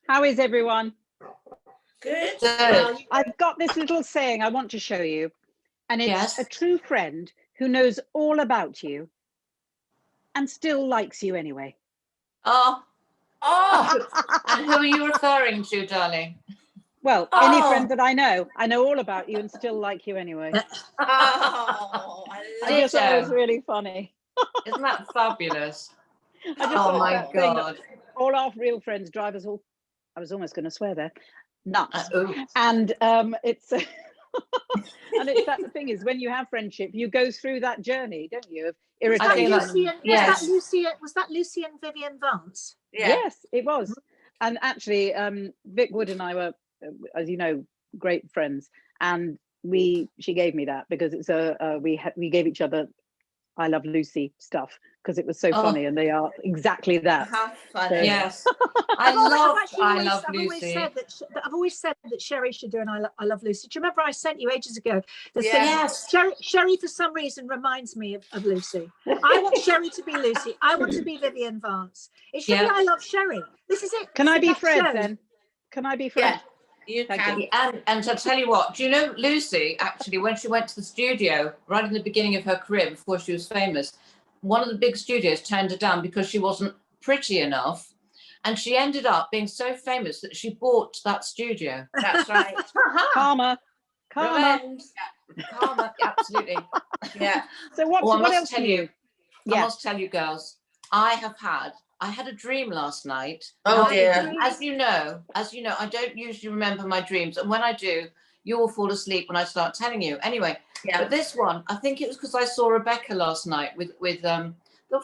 How is everyone? Good. I've got this little saying I want to show you, and it's a true friend who knows all about you and still likes you anyway. Oh. And who are you referring to, darling? Well, any friend that I know all about you and still like you anyway. I just thought it was really funny. Isn't that fabulous? Oh my God. All our real friends drive us all, I was almost going to swear there, nuts. And it's and it's that the thing is, when you have friendship, you go through that journey, don't you, of irritation. Was that Lucy and Vivian Vance? Yes, it was. And actually Vic Wood and I were, as you know, great friends, and she gave me that because it's we gave each other I Love Lucy stuff because it was so funny, and they are exactly that. How funny. So, yes. I love Lucy. I've always said that Sherry should do an I Love Lucy. Do you remember I sent you ages ago? Yes. Sherry for some reason reminds me of Lucy. I want Sherry to be Lucy. I want to be Vivian Vance. It should be I Love Sherry. This is it. Can I be Fred then? Can I be Fred? Yeah. You can. And to tell you what, do you know Lucy, actually, when she went to the studio, right in the beginning of her career, before she was famous, one of the big studios turned her down because she wasn't pretty enough. And she ended up being so famous that she bought that studio. That's right. Karma. Karma, absolutely. Yeah. So what else tell you? I must tell you, girls, I had a dream last night. Oh dear. As you know, I don't usually remember my dreams. And when I do, you all fall asleep when I start telling you. Anyway, but this one, I think it was because I saw Rebecca last night with they're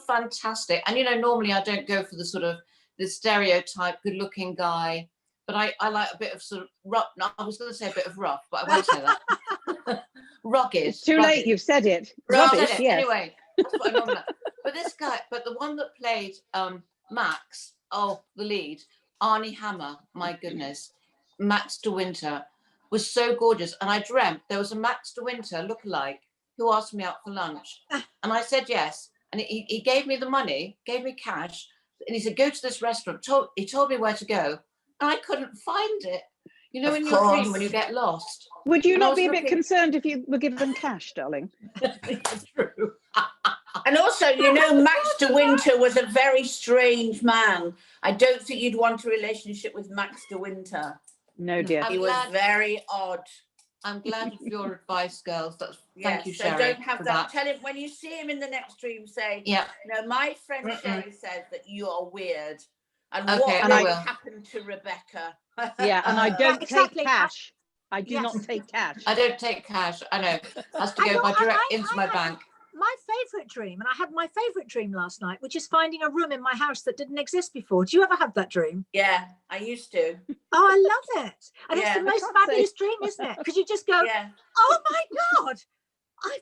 fantastic. And, normally I don't go for the sort of the stereotype good-looking guy, but I like a bit of sort of rough. No, I was going to say a bit of rough, but I won't say that. Rugged. It's too late, you've said it. Rubbish, yes. Anyway, that's what I normally like. But this guy, the one that played Max, the lead, Arnie Hammer, my goodness, Max de Winter was so gorgeous. And I dreamt there was a Max de Winter lookalike who asked me out for lunch. And I said yes. And he gave me the money, gave me cash. And he said, go to this restaurant. He told me where to go. And I couldn't find it. In your dream when you get lost. Would you not be a bit concerned if you were given cash, darling? It's true. And also, Max de Winter was a very strange man. I don't think you'd want a relationship with Max de Winter. No, dear. He was very odd. I'm glad of your advice, girls. Thank you, so Sherry. Don't have that. Tell him when you see him in the next dream, say, my friend Sherry says that you are weird. And what happened to Rebecca? Yeah, and I don't take cash. I do not take cash. I don't take cash. I know. It has to go direct into my bank. My favourite dream, and I had my favourite dream last night, which is finding a room in my house that didn't exist before. Do you ever have that dream? Yeah, I used to. Oh, I love it. And it's the most fabulous dream, isn't it? Because you just go, oh my God, I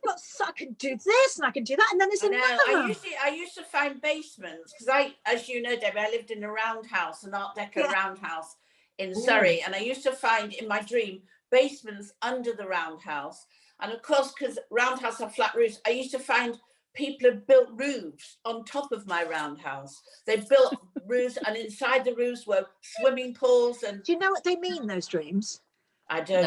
can do this and I can do that. And then there's another room. I used to find basements because as you know, Debbie, I lived in a roundhouse, an Art Deco roundhouse in Surrey. And I used to find in my dream basements under the roundhouse. And of course, because roundhouse have flat roofs, I used to find people had built roofs on top of my roundhouse. They built roofs, and inside the roofs were swimming pools. And do you know what they mean, those dreams? I don't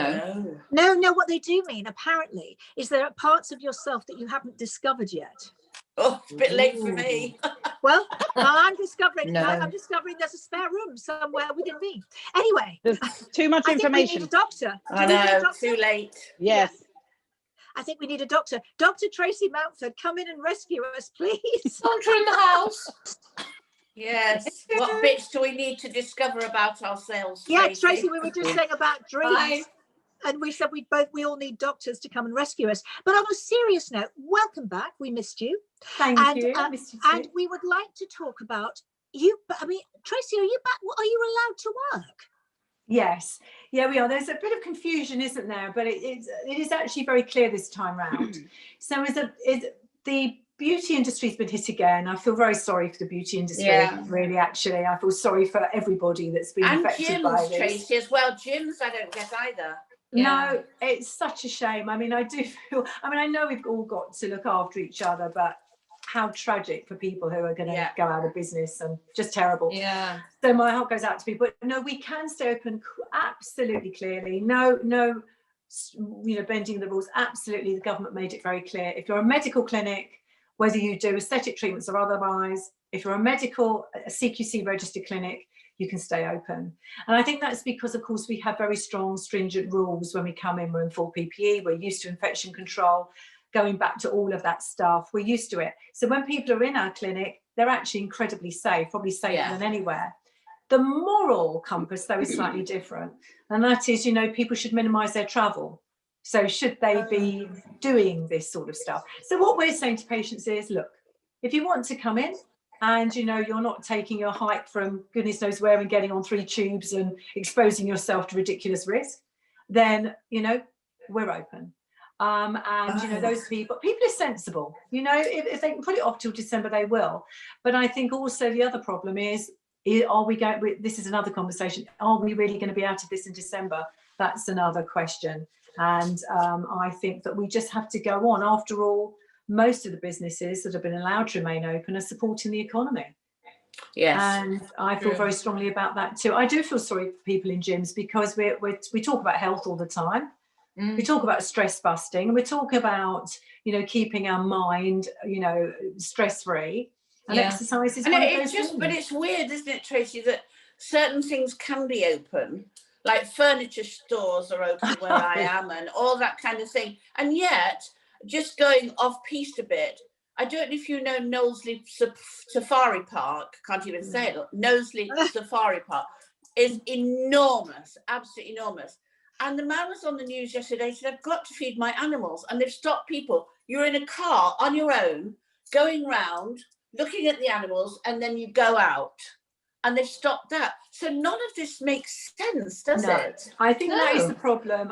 know. No, what they do mean, apparently, is there are parts of yourself that you haven't discovered yet. Oh, it's a bit late for me. Well, I'm discovering there's a spare room somewhere within me. Anyway. There's too much information. We need a doctor. I know, too late. Yes. Yeah. I think we need a doctor. Dr. Tracy Mountford, come in and rescue us, please. Doctor in the house. Yes. What bits do we need to discover about ourselves? Yeah, Tracy, we were just saying about dreams. And we said we all need doctors to come and rescue us. But on a serious note, welcome back. We missed you. Thank you. I missed you too. And we would like to talk about you. I mean, Tracy, are you back? Are you allowed to work? Yes. Yeah, we are. There's a bit of confusion, isn't there? But it is actually very clear this time round. So the beauty industry's been hit again. I feel very sorry for the beauty industry, really, actually. I feel sorry for everybody that's been affected by this. And gyms, Tracy, as well. Gyms I don't get either. No, it's such a shame. I mean, I know we've all got to look after each other, but how tragic for people who are going to go out of business, and just terrible. Yeah. So my heart goes out to people. But no, we can stay open absolutely clearly. No, bending the rules. Absolutely, the government made it very clear. If you're a medical clinic, whether you do aesthetic treatments or otherwise, if you're a CQC registered clinic, you can stay open. And I think that's because, of course, we have very strong, stringent rules when we come in. We're in full PPE. We're used to infection control, going back to all of that stuff. We're used to it. So when people are in our clinic, they're actually incredibly safe, probably safer than anywhere. The moral compass, though, is slightly different. And that is, people should minimise their travel. So should they be doing this sort of stuff? So what we're saying to patients is, look, if you want to come in and, you're not taking your hike from goodness knows where and getting on 3 tubes and exposing yourself to ridiculous risk, then, we're open. Those people are sensible. If they can put it off till December, they will. But I think also the other problem is are we going? This is another conversation. Are we really going to be out of this in December? That's another question. And I think that we just have to go on. After all, most of the businesses that have been allowed to remain open are supporting the economy. Yes. And I feel very strongly about that too. I do feel sorry for people in gyms, because we talk about health all the time. We talk about stress busting. We talk about, keeping our mind, stress-free. And exercise is one of those things. But it's weird, isn't it, Tracy, that certain things can be open, like furniture stores are open where I am, and all that kind of thing. And yet, just going off-piste a bit, I don't know if you know Knowsley Safari Park, can't even say it, Knowsley Safari Park is enormous, absolutely enormous. And the man was on the news yesterday, said, I've got to feed my animals. And they've stopped people. You're in a car on your own, going round, looking at the animals, and then you go out. And they've stopped that. So none of this makes sense, does it? I think that is the problem.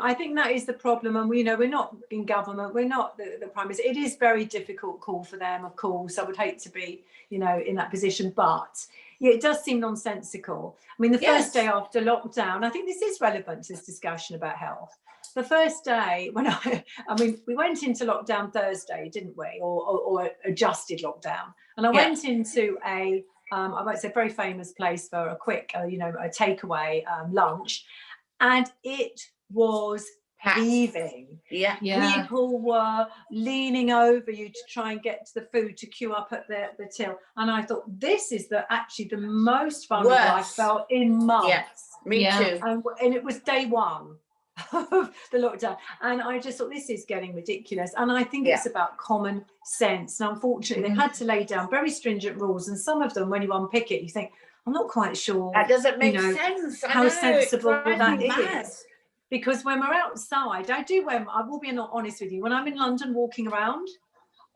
And we're not in government. We're not the Prime Minister. It is very difficult call for them, of course. I would hate to be, in that position. But it does seem nonsensical. I mean, the first day after lockdown, I think this is relevant to this discussion about health. The first day when we went into lockdown Thursday, didn't we? Or adjusted lockdown. And I went into I won't say very famous place for a quick, a takeaway lunch, and it was heaving. People were leaning over you to try and get to the food to queue up at the till, and I thought this is actually the most vulnerable I felt in months. Me too. And it was day one of the lockdown, and I just thought this is getting ridiculous. And I think it's about common sense, and unfortunately they had to lay down very stringent rules, and some of them, when you unpick it, you think, I'm not quite sure that doesn't make sense. How sensible that is. Because when we're outside, I will be honest with you, when I'm in London walking around,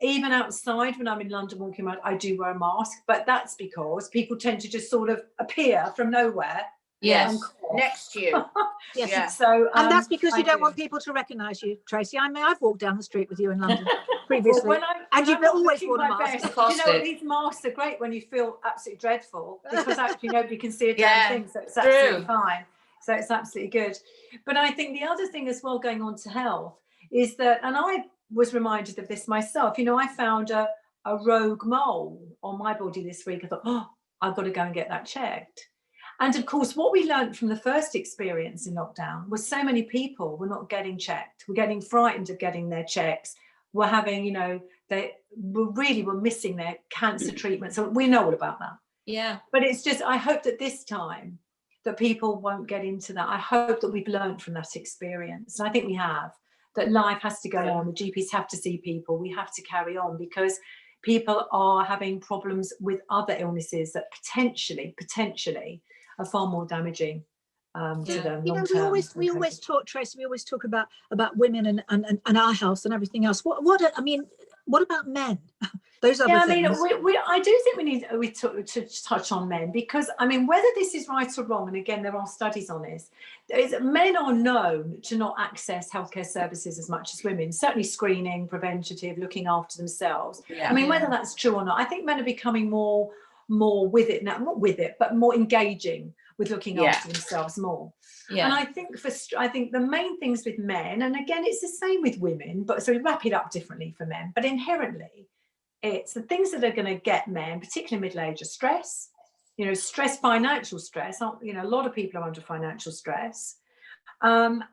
even outside when I'm in London walking around, I do wear a mask, but that's because people tend to just sort of appear from nowhere. Next to you. So, and that's because you don't want people to recognise you, Tracy. I mean, I've walked down the street with you in London previously, and you've always worn a mask. These masks are great when you feel absolutely dreadful, because actually nobody can see a damn thing, so it's absolutely fine. So it's absolutely good. But I think the other thing as well, going on to health, is that, and I was reminded of this myself, I found a rogue mole on my body this week. I thought, I've got to go and get that checked. And of course, what we learned from the first experience in lockdown was so many people were not getting checked, were getting frightened of getting their checks, were having, they were missing their cancer treatment. So we know all about that. Yeah. But it's just, I hope that this time that people won't get into that. I hope that we've learned from that experience. And I think we have, that life has to go on. The GPs have to see people. We have to carry on, because people are having problems with other illnesses that potentially are far more damaging to them. We always talk, Tracy. We always talk about women and our health and everything else. What about men? Those other things. I do think we need to touch on men, because whether this is right or wrong, and again there are studies on this, men are known to not access healthcare services as much as women. Certainly screening, preventative, looking after themselves. Whether that's true or not, I think men are becoming more with it now, not with it, but more engaging with looking after themselves more. And I think the main things with men, and again it's the same with women, but so we wrap it up differently for men, but inherently it's the things that are going to get men, particularly middle age, are stress, stress, financial stress. A lot of people are under financial stress, and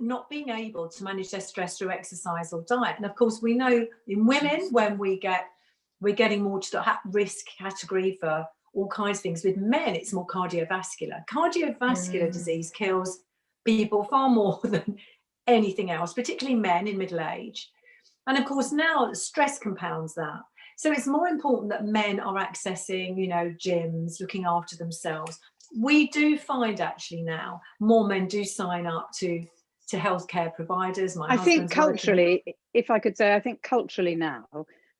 not being able to manage their stress through exercise or diet. And of course, we know in women, when we're getting more to the risk category for all kinds of things. With men, it's more cardiovascular. Cardiovascular disease kills people far more than anything else, particularly men in middle age. And of course, now stress compounds that. So it's more important that men are accessing, gyms, looking after themselves. We do find actually now more men do sign up to healthcare providers. I think culturally, if I could say, I think culturally now,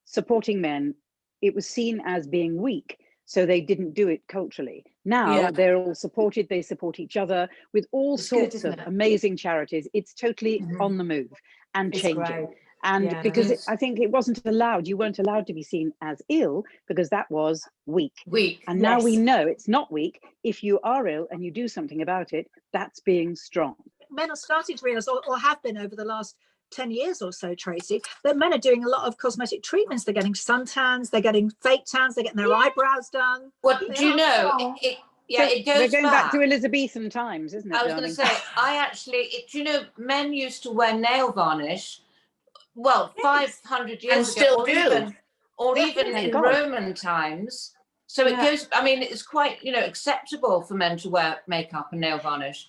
supporting men, it was seen as being weak. So they didn't do it culturally. Now they're all supported. They support each other with all sorts of amazing charities. It's totally on the move and changing. Great. And because I think it wasn't allowed, you weren't allowed to be seen as ill because that was weak. And now we know it's not weak. If you are ill and you do something about it, that's being strong. Men are starting to realise, or have been over the last 10 years or so, Tracy, that men are doing a lot of cosmetic treatments. They're getting suntans, they're getting fake tans, they're getting their eyebrows done. What do you know? It goes We're going back to Elizabethan times, isn't it? I was going to say, do you know, men used to wear nail varnish, 500 years ago, or even in Roman times. So it goes, it's quite, acceptable for men to wear makeup and nail varnish.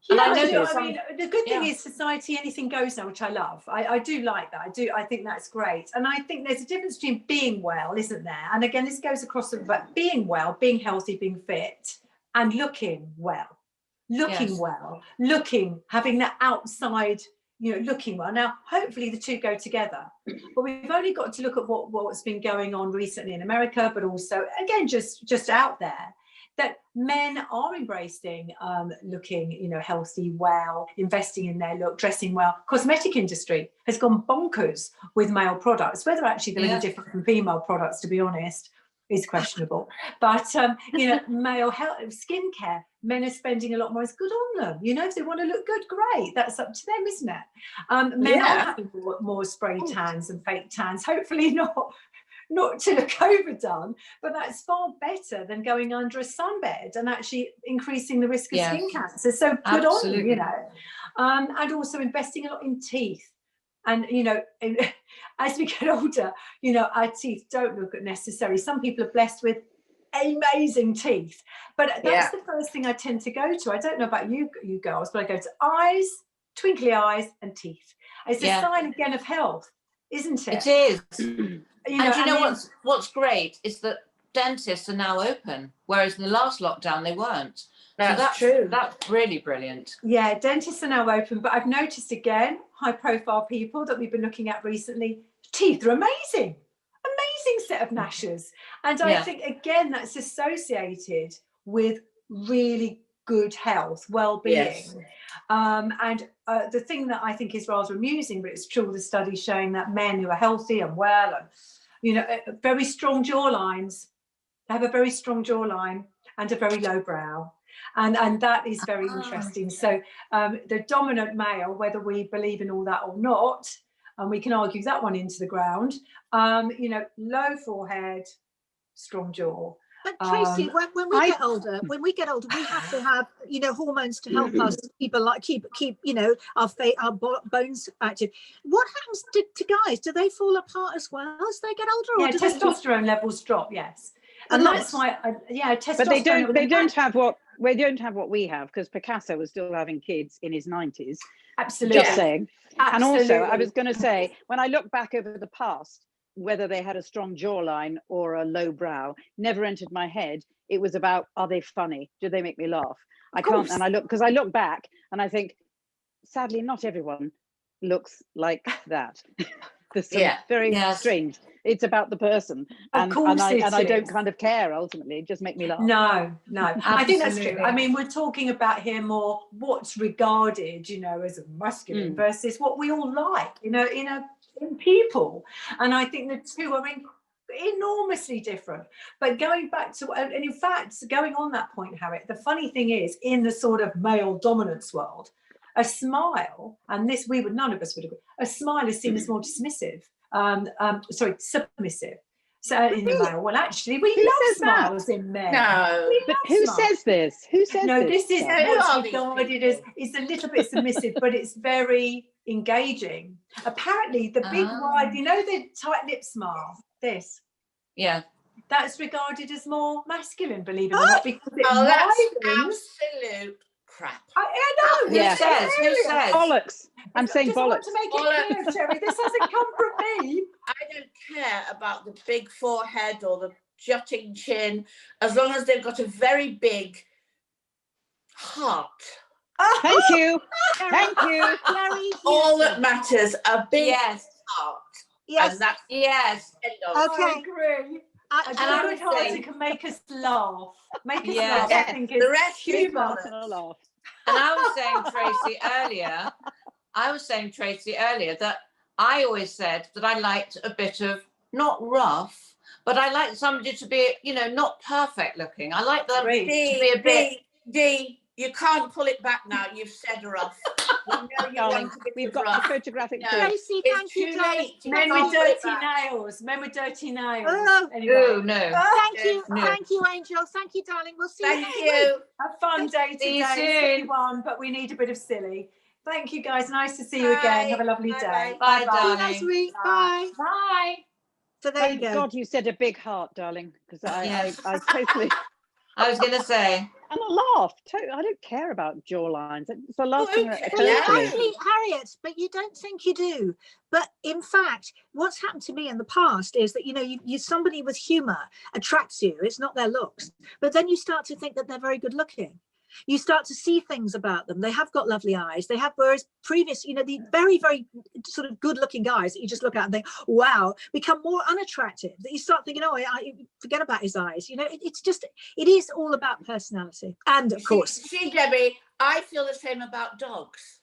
And the good thing is society, anything goes now, which I love. I do like that. I think that's great. And I think there's a difference between being well, isn't there? And again, this goes across but being well, being healthy, being fit, and looking well. Having that outside, looking well. Now, hopefully the two go together. But we've only got to look at what's been going on recently in America, but also, again, just out there, that men are embracing looking, healthy, well, investing in their look, dressing well. Cosmetic industry has gone bonkers with male products. Whether actually they're any different from female products, to be honest, is questionable. But, male health, skincare, men are spending a lot more. It's good on them. If they want to look good, great. That's up to them, isn't it? Men are having more spray tans and fake tans. Hopefully not to look overdone, but that's far better than going under a sunbed and actually increasing the risk of skin cancer. So good on them, and also investing a lot in teeth. And as we get older, our teeth don't look necessary. Some people are blessed with amazing teeth, but that's the first thing I tend to go to. I don't know about you girls, but I go to eyes, twinkly eyes, and teeth. It's a sign again of health, isn't it? It is. What's great is that dentists are now open, whereas in the last lockdown they weren't. That's true. That's really brilliant. Yeah, dentists are now open, but I've noticed again, high-profile people that we've been looking at recently, teeth are amazing set of gnashers. And I think, again, that's associated with really good health, well-being. Yes. And the thing that I think is rather amusing, but it's true, the studies showing that men who are healthy and well and, very strong jawlines, have a very strong jawline and a very low brow. And that is very interesting. So the dominant male, whether we believe in all that or not, and we can argue that one into the ground, low forehead, strong jaw. But Tracy, when we get older, we have to have, hormones to help us keep our bones active. What happens to guys? Do they fall apart as well as they get older? Or testosterone levels drop. Yes, and that's why. Testosterone. But they don't have what we have, because Picasso was still having kids in his 90s. Absolutely. Just saying. Absolutely. And also, I was going to say, when I look back over the past, whether they had a strong jawline or a low brow never entered my head. It was about, are they funny? Do they make me laugh? I can't. And I look back and I think, sadly, not everyone looks like that. There's some very strange. It's about the person. And I don't kind of care ultimately. It just make me laugh. No. I think that's true. I mean, we're talking about here more what's regarded, as a masculine versus what we all like, in people. And I think the two are enormously different. But going back to, and in fact, going on that point, Harriet, the funny thing is, in the sort of male dominance world, a smile, and none of us would agree, a smile is seen as more dismissive, submissive. Certainly in the male one. Actually, we Who love says that? smiles in men. No. We But love who smiles. says this? Who says No, this? this is Who what's are these regarded as, people? it's a little bit submissive, but it's very engaging. Apparently, the big wide, you know, the tight lip smile, this, Yeah. that's regarded as more masculine, believe it or not, because it Oh, that's widens. absolute crap. I know. Who Yeah. says? Who says? Bollocks. I'm saying Just want bollocks. to make it clear, Terry, this hasn't come from me. I don't care about the big forehead or the jutting chin, as long as they've got a very big heart. Thank you. Thank you. Very All useful. that matters, a big Yes. heart. Yes. And that's Yes. the end of. Okay. I agree. A And I good would heart say- that can make us laugh. Make us Yes. laugh, I think, The is rest is humour. bollocks. Gonna laugh. And I was saying, Tracy, earlier that I always said that I liked a bit of, not rough, but I liked somebody to be, you know, not perfect looking. I like them Agreed. to be a bit. D, you can't pull it back now. You've said rough. We know you Darling, want a bit we've of got rough. the photographic No. proof. Tracy, It's thank you, too darling. late. You Men can't with pull it dirty back. nails. Men with dirty nails. Oh. Anyway. Oh no. Thank you, No. thank you, Angel. Thank you, darling. We'll see you Thank next week. you. A fun day See you today, silly soon. one, but we need a bit of silly. Thank you, guys. Nice to see you again. Have a lovely Bye. day. Bye, See you darling. next week. Bye. Bye. So there you Thank go. God you said a big heart, darling, because Yes. I totally. I was going to say. And I laugh. I don't care about jawlines. It's the last thing that Okay. Well, you occurs to me. actually, Harriet, but you don't think you do. But in fact, what's happened to me in the past is that, you know, you somebody with humour attracts you. It's not their looks. But then you start to think that they're very good looking. You start to see things about them. They have got lovely eyes. They have, whereas previous, you know, the very, very sort of good looking guys that you just look at and think, wow, become more unattractive. That you start thinking, oh, I forget about his eyes. You know, it's just, it is all about personality. And of course, See, Debbie, I feel the same about dogs.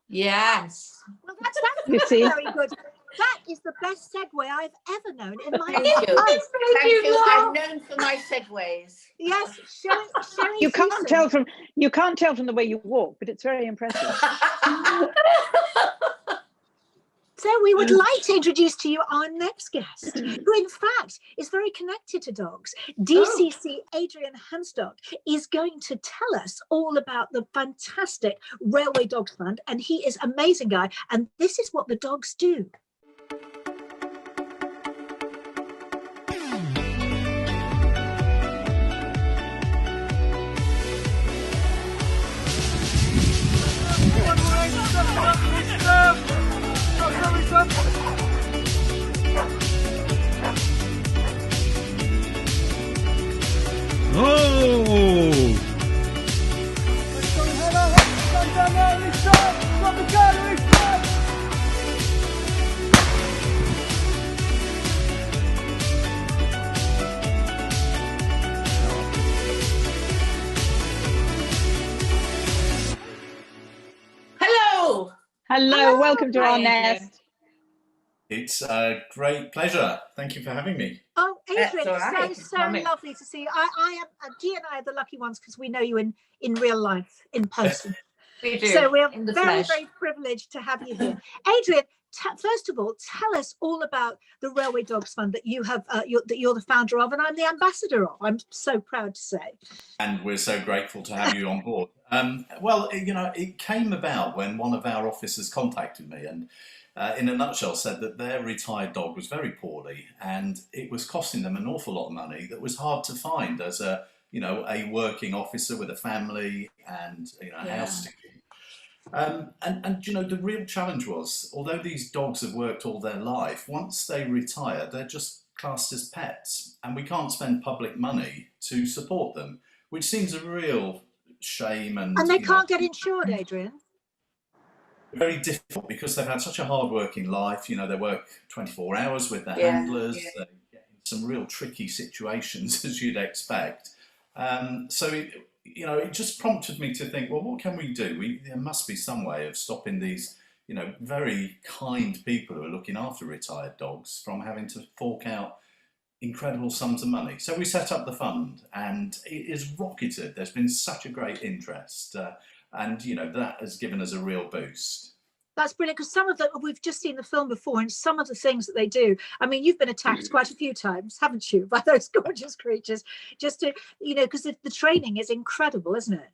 Yes. well, that's You see? very good. That is the best segue I've ever known in my Thank life. you. Thank you. I'm known for my segues. Yes, Sherry You can't Houston. tell from the way you walk, but it's very impressive. So we would like to introduce to you our next guest, who in fact is very connected to dogs. DCC Adrian Hanstock is going to tell us all about the fantastic Railway Dogs Fund, and he is an amazing guy, and this is what the dogs do. Oh! Hello. Hello, welcome to Hi, our Adrian. nest. It's a great pleasure. Thank you for having me. Oh, That's Adrian, all right. it's so Coming. lovely to see you. I am, G and I are the lucky ones because we know you in real life, in person. We do. So we're in the very, flesh. very privileged to have you here. Adrian, first of all, tell us all about the Railway Dogs Fund that you have, that you're the founder of, and I'm the ambassador of. I'm so proud to say. And we're so grateful to have you on board. Well, you know, it came about when one of our officers contacted me and in a nutshell said that their retired dog was very poorly and it was costing them an awful lot of money that was hard to find as a, you know, a working officer with a family and, you know, a house to keep. And you know, the real challenge was, although these dogs have worked all their life, once they retire, they're just classed as pets, and we can't spend public money to support them, which seems a real shame. And they you know, can't get insured, Adrian. very difficult because they've had such a hard-working life. You know, they work 24 hours with their Yeah, handlers. yeah. They get in some real tricky situations, as you'd expect. So you know, it just prompted me to think, well, what can we do? There must be some way of stopping these, you know, very kind people who are looking after retired dogs from having to fork out incredible sums of money. So we set up the fund, and it is rocketed. There's been such a great interest, and you know, that has given us a real boost. That's brilliant, because some of them, we've just seen the film before, and some of the things that they do. I mean, you've been attacked quite a few times, haven't you, by those gorgeous creatures? Just to, you know, because the training is incredible, isn't it?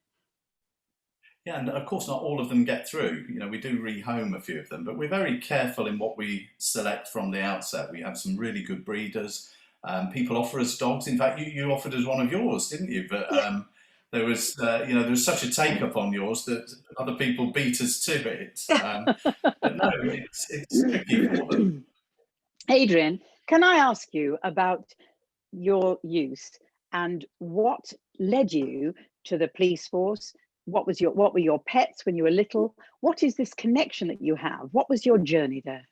Yeah, and of course not all of them get through. You know, we do rehome a few of them, but we're very careful in what we select from the outset. We have some really good breeders. People offer us dogs. In fact, you offered us one of yours, didn't you? But Yeah. there was, you know, there was such a take up on yours that other people beat us to it. But no, it's tricky for them. Adrian, can I ask you about your use and what led you to the police force? What were your pets when you were little? What is this connection that you have? What was your journey there?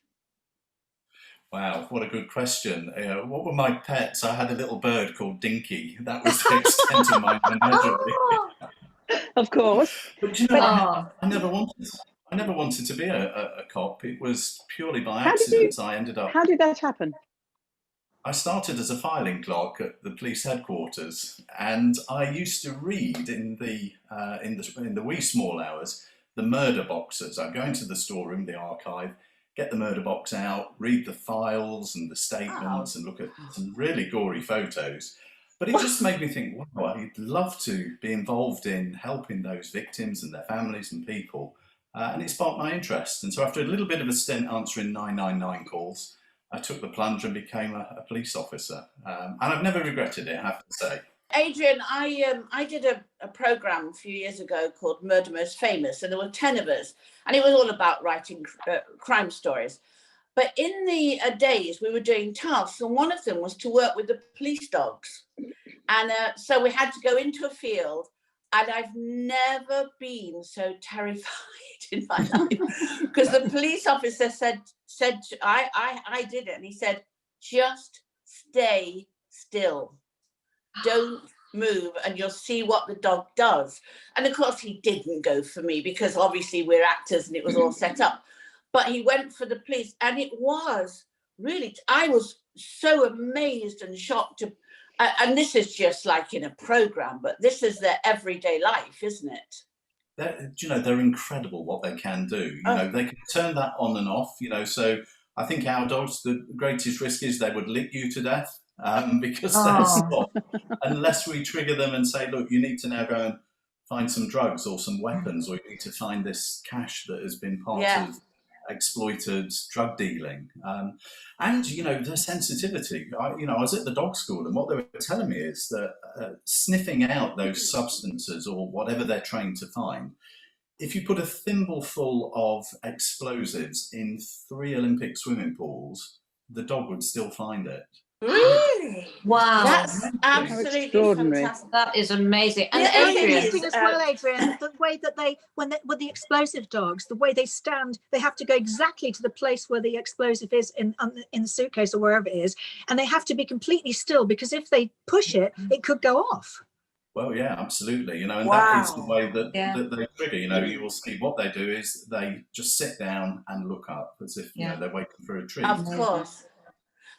Wow, what a good question. What were my pets? I had a little bird called Dinky. That was the extent of my menagerie. Of course. But you know, I never wanted to be a cop. It was purely by accident. How did that happen? I started as a filing clerk at the police headquarters, and I used to read in the wee small hours the murder boxes. I'd go into the storeroom, the archive, get the murder box out, read the files and the statements, and look at some really gory photos. But it just made me think, wow, I'd love to be involved in helping those victims and their families and people. And it sparked my interest. And so after a little bit of a stint answering 999 calls, I took the plunge and became a police officer. And I've never regretted it, I have to say. Adrian, I did a programme a few years ago called Murder Most Famous, and there were 10 of us, and it was all about writing crime stories. But in the days, we were doing tasks, and one of them was to work with the police dogs. And so we had to go into a field, and I've never been so terrified in my life, because the police officer said I did it, and he said, just stay still. Don't move and you'll see what the dog does. And of course he didn't go for me, because obviously we're actors and it was all set up. But he went for the police, and it was really, I was so amazed and shocked. And this is just like in a program, but this is their everyday life, isn't it? You know, they're incredible what they can do. You know, they can turn that on and off, you know. So I think our dogs, the greatest risk is they would lick you to death. Because they're soft, unless we trigger them and say, look, you need to now go and find some drugs or some weapons, or you need to find this cash that has been part of exploited drug dealing. And, you know, the sensitivity. I was at the dog school, and what they were telling me is that sniffing out those substances or whatever they're trained to find, if you put a thimbleful of explosives in 3 Olympic swimming pools, the dog would still find it. Really? Wow. That's absolutely fantastic. That is amazing. And Yeah, Adrian, interesting as well, Adrian, the way that they, with the explosive dogs, the way they stand, they have to go exactly to the place where the explosive is in the suitcase or wherever it is, and they have to be completely still, because if they push it, it could go off. Well, yeah, absolutely. You know, and that is the way that they trigger. You know, you will see what they do is they just sit down and look up as if you know they're waiting for a treat. Of course.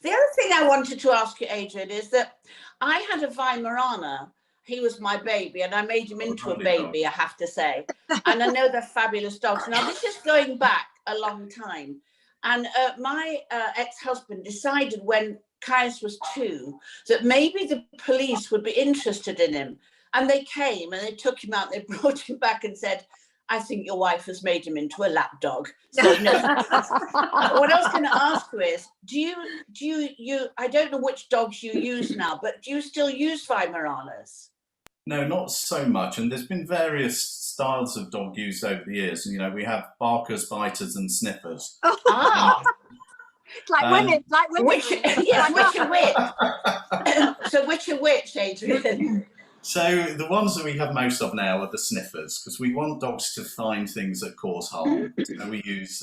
The other thing I wanted to ask you, Adrian, is that I had a Weimaraner. He was my baby, and I made him into a baby, I have to say. And I know they're fabulous dogs. Now, this is going back a long time. And my ex-husband decided when Caius was 2 that maybe the police would be interested in him. And they came and they took him out, they brought him back and said, I think your wife has made him into a lap dog. So, no. What I was going to ask you is, do you, I don't know which dogs you use now, but do you still use Weimaraners? No, not so much. And there's been various styles of dog used over the years. And, you know, we have barkers, biters and sniffers. Like women. Which are which? So which are which, Adrian? So the ones that we have most of now are the sniffers, because we want dogs to find things that cause harm. You know, we use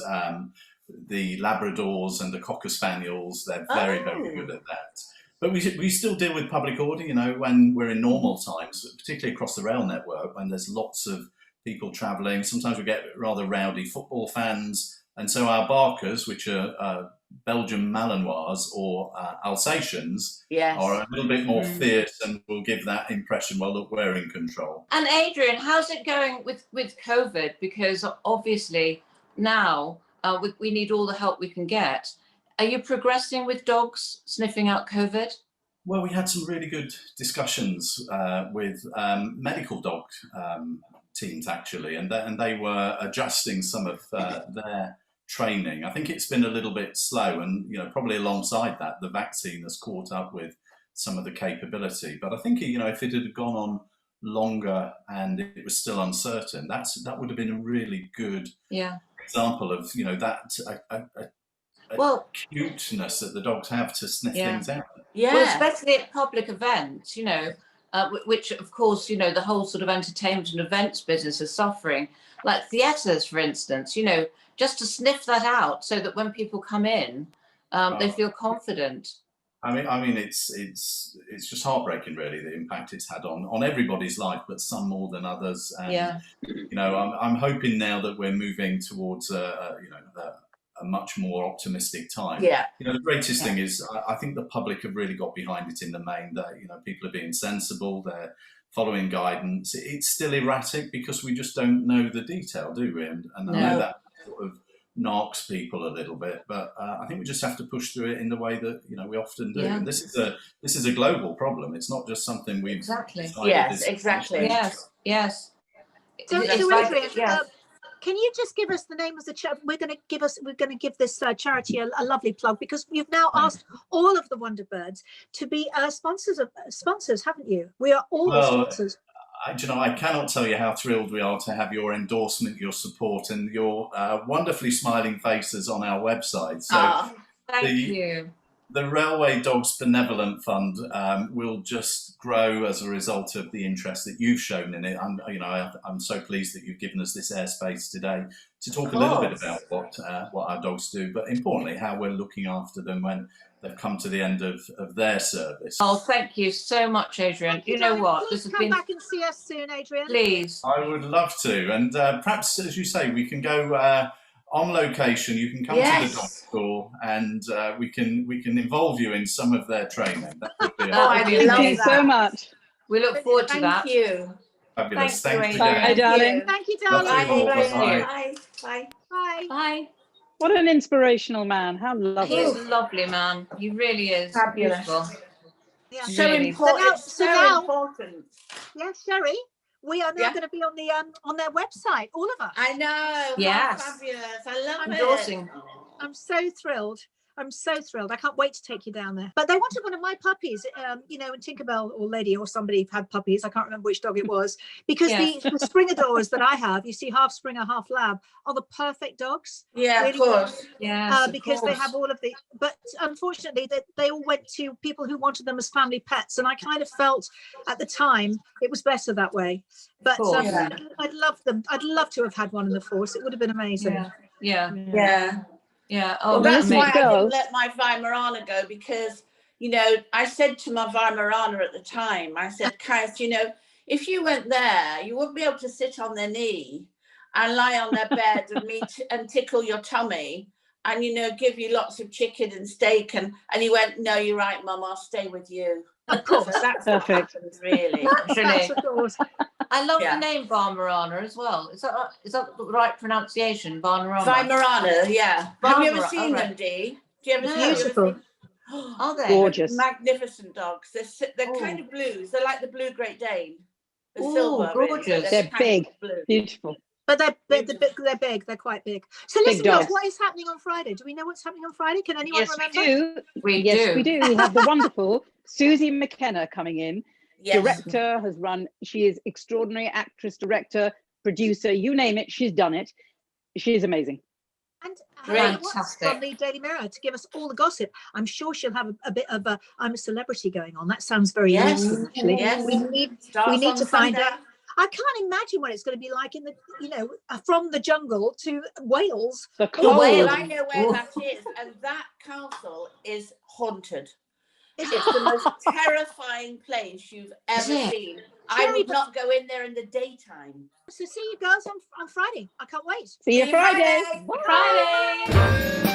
the Labradors and the Cocker Spaniels. They're very, very good at that. But we still deal with public order, you know, when we're in normal times, particularly across the rail network, when there's lots of people travelling. Sometimes we get rather rowdy football fans. And so our barkers, which are Belgian Malinois or Alsatians, are a little bit more fierce and will give that impression, well, look, we're in control. And Adrian, how's it going with COVID? Because obviously now we need all the help we can get. Are you progressing with dogs sniffing out COVID? Well, we had some really good discussions with medical dog teams actually, and they were adjusting some of their training. I think it's been a little bit slow, and probably alongside that, the vaccine has caught up with some of the capability. But I think if it had gone on longer and it was still uncertain, that would have been a really good example of well, cuteness that the dogs have to sniff things out. Well, especially at public events, which of course, the whole sort of entertainment and events business is suffering, like theatres, for instance, just to sniff that out so that when people come in, they feel confident. I mean, it's just heartbreaking, really, the impact it's had on everybody's life, but some more than others. And, I'm hoping now that we're moving towards a much more optimistic time. The greatest thing is I think the public have really got behind it in the main. That people are being sensible, they're following guidance. It's still erratic because we just don't know the detail, do we? And I know that sort of knocks people a little bit, but I think we just have to push through it in the way that we often do. And this is a global problem. It's not just something we've exactly. So Adrian, can you just give us the name of the charity? We're going to give this charity a lovely plug, because you've now asked all of the Wonderbirds to be sponsors, haven't you? We are all the sponsors. I cannot tell you how thrilled we are to have your endorsement, your support, and your wonderfully smiling faces on our website. So thank you. The Railway Dogs Benevolent Fund will just grow as a result of the interest that you've shown in it. I'm so pleased that you've given us this airspace today to talk a little bit about what our dogs do, but importantly, how we're looking after them when they've come to the end of their service. Oh, thank you so much, Adrian. You know what? Please come back and see us soon, Adrian. Please. I would love to. And perhaps, as you say, we can go on location. You can come to the dog store, and we can involve you in some of their training. That would be thank you so much. We look forward to that. Thank you. Fabulous. Thank you. Bye, darling. Thank you, darling. Bye. Bye. Bye. What an inspirational man. How lovely. He's a lovely man. He really is. Fabulous. Beautiful. Yeah. So Really. important. So now, important. Yes, Sherry, we are now going to be on their website, all of us. I know. Yes. Fabulous. I love Endorsing. I'm so thrilled. I can't wait to take you down there. But they wanted one of my puppies, and Tinkerbell or Lady or somebody had puppies. I can't remember which dog it was, because the Springadors that I have, you see, half Springer, half Lab, are the perfect dogs. Yeah, really, of course. Yes, because they have all of the. But unfortunately, they all went to people who wanted them as family pets, and I kind of felt at the time it was better that way. But I'd love them. I'd love to have had one in the force. It would have been amazing. Yeah. Oh, well, that's why I didn't let my Weimaraner go, because, I said to my Weimaraner at the time, I said, Kath, if you went there, you wouldn't be able to sit on their knee and lie on their bed and tickle your tummy and, give you lots of chicken and steak. And he went, no, you're right, Mum, I'll stay with you. Of course. So that's perfect. What happens, really. That's of course. I love the name Weimaraner as well. Is that the right pronunciation? Weimaraner. Weimaraner, yeah. Have you ever seen them, Dee? Do you ever see them? Beautiful. Are they? Gorgeous. Magnificent dogs. They're kind of blues. They're like the blue Great Dane. The silver. Gorgeous. Really. They're big, beautiful. But they're big. They're quite big. So listen, girls, what is happening on Friday? Do we know what's happening on Friday? Can anyone remember? We do. We have the wonderful Susie McKenna coming in. Yes. Director, has run. She is extraordinary actress, director, producer. You name it, she's done it. She's amazing. And fantastic from the Daily Mirror to give us all the gossip. I'm sure she'll have a bit of a I'm a Celebrity going on. That sounds very useful, actually. Yes. We need to find out. I can't imagine what it's going to be like in the, from the jungle to Wales. Wales, I know where that is, and that castle is haunted. It's the most terrifying place you've ever seen. I would not go in there in the daytime. So see you girls on Friday. I can't wait. See you Friday. Friday.